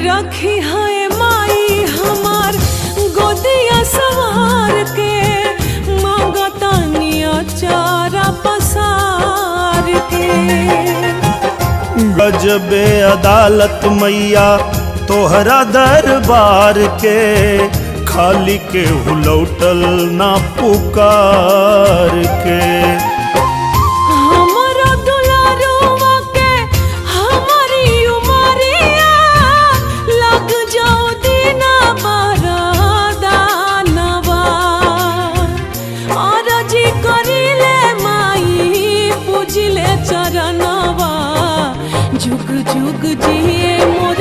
रखी है माई हमार गोदिया सवार के, मांगतानिया चारा पसार के। गजबे अदालत मैया तोहरा दरबार के, खाली के हुलौटल ना पुकार के। हमारा दुलारुआ के हमारी उमरिया, लग जाओ दीना बरदानवा। आरजी करिले माई पूजिले चरणवा, जुग जुग जिए मोर